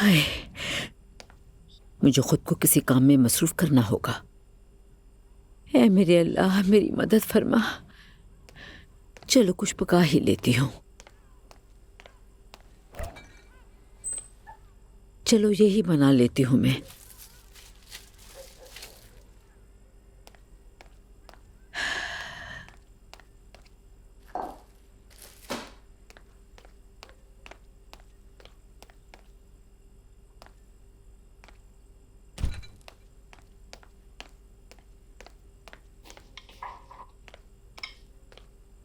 हाय, मुझे खुद को किसी काम में मसरूफ करना होगा। ऐ मेरे अल्लाह, मेरी मदद फरमा। चलो कुछ पका ही लेती हूँ। चलो यही बना लेती हूँ मैं।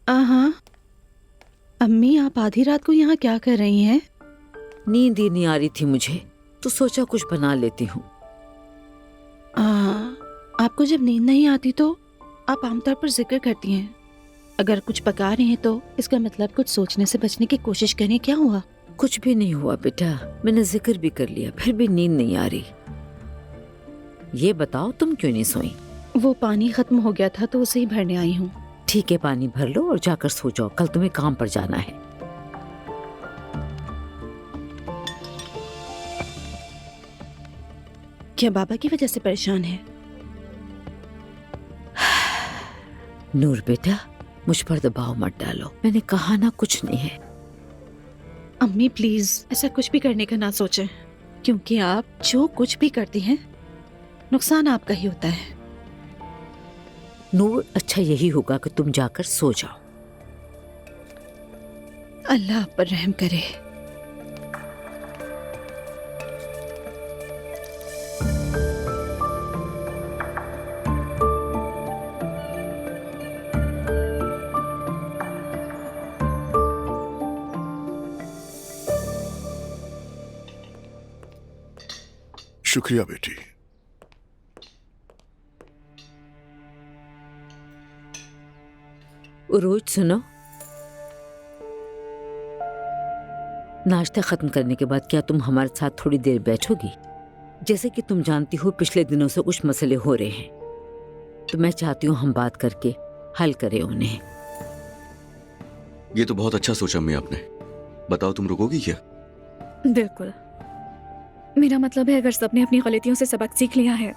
हाँ अम्मी, आप आधी रात को यहाँ क्या कर रही हैं? नींद ही नहीं आ रही थी मुझे, तो सोचा कुछ बना लेती हूँ। आपको जब नींद नहीं आती तो आप आमतौर पर जिक्र करती हैं। अगर कुछ पका रही हैं तो इसका मतलब कुछ सोचने से बचने की कोशिश करें। क्या हुआ? कुछ भी नहीं हुआ बेटा, मैंने जिक्र भी कर लिया, फिर भी नींद नहीं आ रही। ये बताओ तुम क्यों नहीं सोई? वो पानी खत्म हो गया था तो उसे ही भरने आई हूँ। ठीक है, पानी भर लो और जाकर सो जाओ, कल तुम्हें काम पर जाना है। क्या बाबा की वजह से परेशान है? नूर बेटा, मुझ पर दबाव मत डालो, मैंने कहा ना कुछ नहीं है। अम्मी प्लीज ऐसा कुछ भी करने का ना सोचें, क्योंकि आप जो कुछ भी करती हैं नुकसान आपका ही होता है। नूर, अच्छा यही होगा कि तुम जाकर सो जाओ। अल्लाह आप पर रहम करे। शुक्रिया बेटी। रोज सुनो, नाश्ता खत्म करने के बाद क्या तुम हमारे साथ थोड़ी देर बैठोगी? जैसे कि तुम जानती हो पिछले दिनों से कुछ मसले हो रहे हैं, तो मैं चाहती हूँ हम बात करके हल करें उन्हें। ये तो बहुत अच्छा सोचा अम्मी आपने। बताओ तुम रुकोगी क्या? बिल्कुल, मेरा मतलब है अगर सबने अपनी गलतियों से सबक सीख लिया है